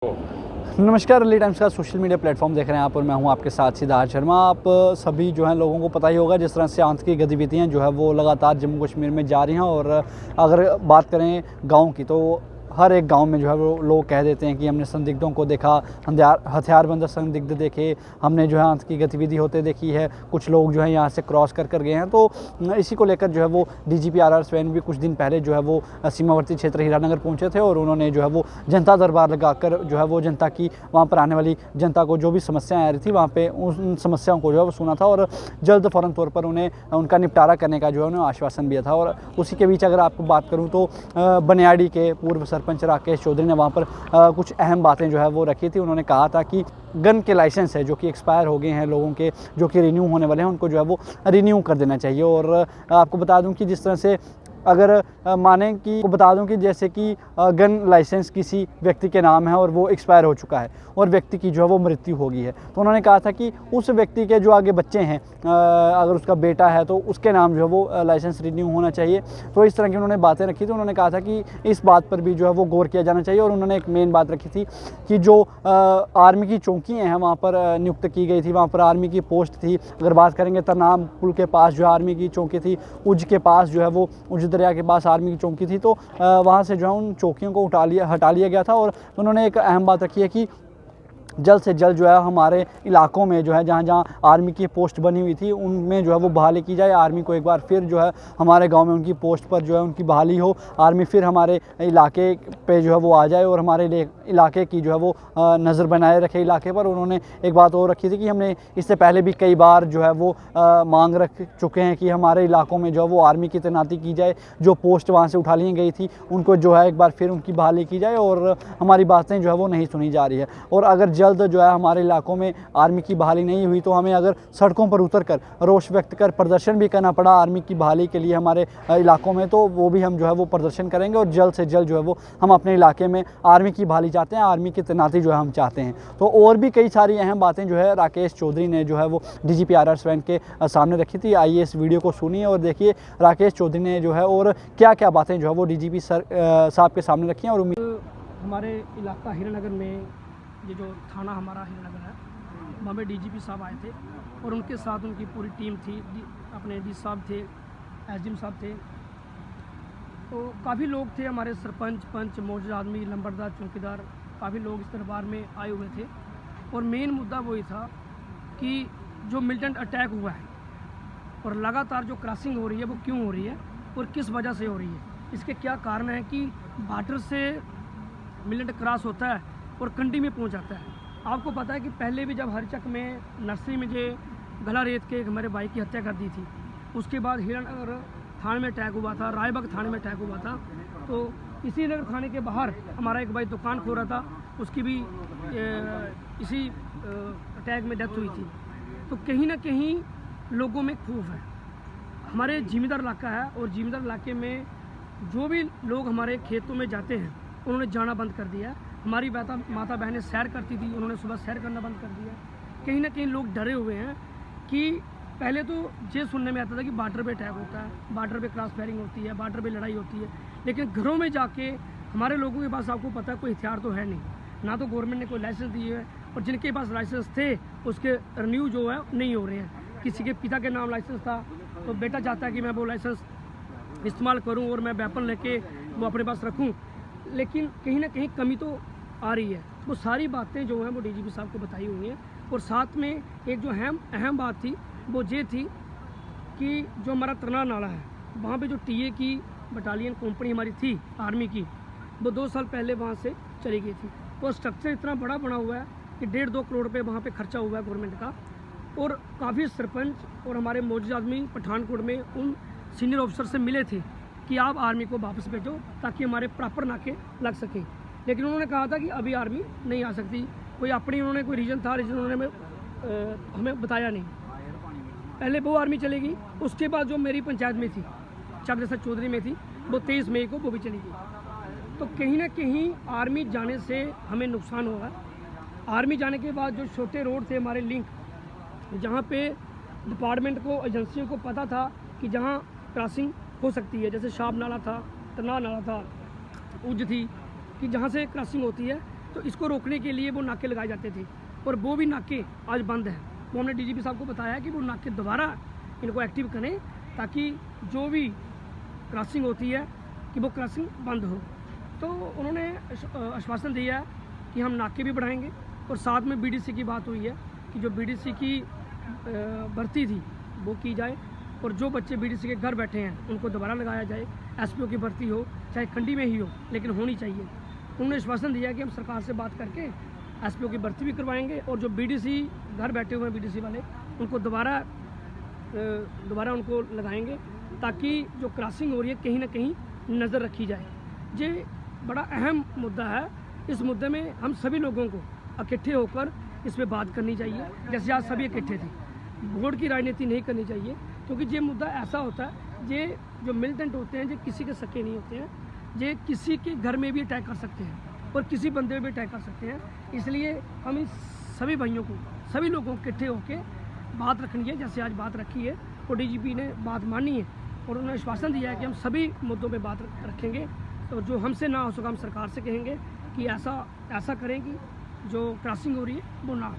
नमस्कार, early times का social media platform देख रहे हैं आप और मैं हूं आपके साथ सिद्धार्थ शर्मा। आप सभी जो हैं लोगों को पता ही होगा जिस तरह से आतंकी गतिविधियां जो है वो लगातार जम्मू कश्मीर में जारी हैं। और अगर बात करें गांव की तो हर एक गांव में जो है वो लोग कह देते हैं कि हमने संदिग्धों को देखा, हथियारबंद संदिग्ध देखे, हमने जो है आतंकी गतिविधि होते देखी है, कुछ लोग जो है यहाँ से क्रॉस कर गए हैं। तो इसी को लेकर जो है वो डीजीपी आर स्वैन भी कुछ दिन पहले जो है वो सीमावर्ती क्षेत्र हीरानगर पहुँचे थे और उन्होंने जो है वो जनता दरबार लगाकर जो है वो जनता की वहाँ पर आने वाली जनता को जो भी समस्याएं आ रही थी वहाँ पे उन समस्याओं को जो है वो सुना था और जल्द फ़ौरन तौर पर उन्हें उनका निपटारा करने का जो है उन्हें आश्वासन दिया था। और उसी के बीच अगर आपको बात करूँ तो बनियाड़ी के पूर्व सरपंच राकेश चौधरी ने वहाँ पर कुछ अहम बातें जो है वो रखी थी। उन्होंने कहा था कि गन के लाइसेंस है जो कि एक्सपायर हो गए हैं लोगों के, जो कि रिन्यू होने वाले हैं, उनको जो है वो रिन्यू कर देना चाहिए। और आपको बता दूं कि जिस तरह से अगर माने कि बता दूं कि जैसे कि गन लाइसेंस किसी व्यक्ति के नाम है और वो एक्सपायर हो चुका है और व्यक्ति की जो है वो मृत्यु हो गई है, तो उन्होंने कहा था कि उस व्यक्ति के जो आगे बच्चे हैं, अगर उसका बेटा है तो उसके नाम जो है वो लाइसेंस रिन्यू होना चाहिए। तो इस तरह की उन्होंने बातें रखी थी। उन्होंने कहा था कि इस बात पर भी जो है वो गौर किया जाना चाहिए। और उन्होंने एक मेन बात रखी थी कि जो आर्मी की चौकियाँ हैं वहाँ पर नियुक्त की गई थी, वहाँ पर आर्मी की पोस्ट थी। अगर बात करेंगे तरनाम पुल के पास जो आर्मी की चौकी थी, उज के पास जो है वो उज दरिया के पास आर्मी की चौकी थी, तो वहाँ से जो है उन चौकियों को हटा लिया गया था। और उन्होंने एक अहम बात रखी है कि जल्द से जल्द जो है हमारे इलाकों में जो है जहाँ जहाँ आर्मी की पोस्ट बनी हुई थी उनमें जो है वो बहाली की जाए। आर्मी को एक बार फिर जो है हमारे गांव में उनकी पोस्ट पर जो है उनकी बहाली हो, आर्मी फिर हमारे इलाके पे जो है वो आ जाए और हमारे इलाके की जो है वो नज़र बनाए रखे इलाके पर। उन्होंने एक बात और रखी थी कि हमने इससे पहले भी कई बार जो है वो मांग रख चुके हैं कि हमारे इलाकों में जो है वो आर्मी की तैनाती की जाए, जो पोस्ट वहाँ से उठा ली गई थी उनको जो है एक बार फिर उनकी बहाली की जाए। और हमारी बातें जो है वो नहीं सुनी जा रही है। और अगर जल्द जो है हमारे इलाकों में आर्मी की बहाली नहीं हुई तो हमें अगर सड़कों पर उतरकर रोष व्यक्त कर प्रदर्शन भी करना पड़ा आर्मी की बहाली के लिए हमारे इलाकों में, तो वो भी हम जो है वो प्रदर्शन करेंगे। और जल्द से जल्द जो है वो हम अपने इलाके में आर्मी की बहाली चाहते हैं, आर्मी की तैनाती जो है हम चाहते हैं। तो और भी कई सारी अहम बातें जो है राकेश चौधरी ने जो है वो डीजीपी आर स्वैन के सामने रखी थी। आइए इस वीडियो को सुनिए और देखिए राकेश चौधरी ने जो है और क्या क्या बातें जो है वो डीजीपी साहब के सामने रखी हैं। और हमारे इलाका हीरानगर में ये जो थाना हमारा हीरानगर है, वहाँ पे डीजीपी साहब आए थे और उनके साथ उनकी पूरी टीम थी। अपने डी साहब थे, एसडीएम साहब थे, तो काफ़ी लोग थे, हमारे सरपंच, पंच, मौजूद आदमी, लंबरदार, चौकीदार, काफ़ी लोग इस दरबार में आए हुए थे। और मेन मुद्दा वही था कि जो मिलिटेंट अटैक हुआ है और लगातार जो क्रॉसिंग हो रही है वो क्यों हो रही है और किस वजह से हो रही है, इसके क्या कारण है कि बॉर्डर से मिलिटेंट क्रॉस होता है और कंडी में पहुंच जाता है। आपको पता है कि पहले भी जब हरचक में नर्सरी में जो गला रेत के हमारे भाई की हत्या कर दी थी, उसके बाद हीरानगर थाने में अटैक हुआ था, रायबाग थाने में अटैक हुआ था। तो इसी नगर थाने के बाहर हमारा एक भाई दुकान खोल रहा था, उसकी भी इसी अटैक में डेथ हुई थी। तो कहीं ना कहीं लोगों में खौफ है। हमारे जिम्मेदार इलाका है और जिम्मेदार इलाके में जो भी लोग हमारे खेतों में जाते हैं उन्होंने जाना बंद कर दिया। हमारी माता बहनें सैर करती थी, उन्होंने सुबह सैर करना बंद कर दिया। कहीं ना कहीं लोग डरे हुए हैं कि पहले तो ये सुनने में आता था कि बॉर्डर पे अटैक होता है, बॉर्डर पे क्रॉस फायरिंग होती है, बॉर्डर पे लड़ाई होती है, लेकिन घरों में जाके हमारे लोगों के पास आपको पता है कोई हथियार तो है नहीं, ना तो गवर्नमेंट ने कोई लाइसेंस दिए है, और जिनके पास लाइसेंस थे उसके रिन्यू जो है नहीं हो रहे हैं। किसी के पिता के नाम लाइसेंस था तो बेटा चाहता है कि मैं वो लाइसेंस इस्तेमाल करूँ और मैं वेपन लेके वो अपने पास रखूँ, लेकिन कहीं ना कहीं कमी तो आ रही है। वो सारी बातें जो हैं वो डीजीपी साहब को बताई हुई हैं। और साथ में एक जो अहम बात थी वो ये थी कि जो हमारा तरना नाला है वहाँ पे जो टीए की बटालियन कंपनी हमारी थी आर्मी की, वो 2 साल पहले वहाँ से चली गई थी। तो स्ट्रक्चर इतना बड़ा बना हुआ है कि 1.5-2 करोड़ रुपये वहाँ पे खर्चा हुआ है गवर्नमेंट का। और काफ़ी सरपंच और हमारे मौजूद आदमी पठानकोट में उन सीनियर ऑफिसर से मिले थे कि आप आर्मी को वापस भेजो ताकि हमारे प्रॉपर नाके लग सकें, लेकिन उन्होंने कहा था कि अभी आर्मी नहीं आ सकती। कोई अपनी उन्होंने कोई रीज़न था, रीज़न उन्होंने हमें बताया नहीं। पहले वो आर्मी चलेगी, उसके बाद जो मेरी पंचायत में थी, चक्रधर चौधरी में थी, वो 23 मई को वो भी चली गई। तो कहीं ना कहीं आर्मी जाने से हमें नुकसान होगा। आर्मी जाने के बाद जो छोटे रोड थे हमारे लिंक, जहाँ पे डिपार्टमेंट को, एजेंसियों को पता था कि जहाँ क्रॉसिंग हो सकती है, जैसे शाब नाला था, तना नाला था, उज थी, कि जहाँ से क्रॉसिंग होती है, तो इसको रोकने के लिए वो नाके लगाए जाते थे और वो भी नाके आज बंद हैं। वो हमने डीजीपी साहब को बताया कि वो नाके दोबारा इनको एक्टिव करें ताकि जो भी क्रॉसिंग होती है कि वो क्रॉसिंग बंद हो। तो उन्होंने आश्वासन दिया है कि हम नाके भी बढ़ाएंगे और साथ में बीडीसी की बात हुई है कि जो बीडीसी की भर्ती थी वो की जाए और जो बच्चे बीडीसी के घर बैठे हैं उनको दोबारा लगाया जाए। एसपीओ की भर्ती हो चाहे खंडी में ही हो लेकिन होनी चाहिए। उन्होंने आश्वासन दिया कि हम सरकार से बात करके एसपीओ की भर्ती भी करवाएंगे और जो बीडीसी घर बैठे हुए हैं बीडीसी वाले उनको दोबारा उनको लगाएंगे ताकि जो क्रॉसिंग हो रही है कहीं ना कहीं नज़र रखी जाए। ये बड़ा अहम मुद्दा है। इस मुद्दे में हम सभी लोगों को इकट्ठे होकर इस पर बात करनी चाहिए। जैसे आज सभी इकट्ठे थे, वोट की राजनीति नहीं करनी चाहिए क्योंकि ये मुद्दा ऐसा होता है ये जो मिलिटेंट होते हैं ये किसी के सके नहीं होते हैं, ये किसी के घर में भी अटैक कर सकते हैं और किसी बंदे में भी अटैक कर सकते हैं। इसलिए हम इस सभी भाइयों को सभी लोगों को इकट्ठे होकर बात रखनी है जैसे आज बात रखी है और डीजीपी ने बात मानी है और उन्होंने आश्वासन दिया है कि हम सभी मुद्दों पे बात रखेंगे। तो जो हमसे ना हो सका हम सरकार से कहेंगे कि ऐसा करें कि जो क्रॉसिंग हो रही है वो ना हो।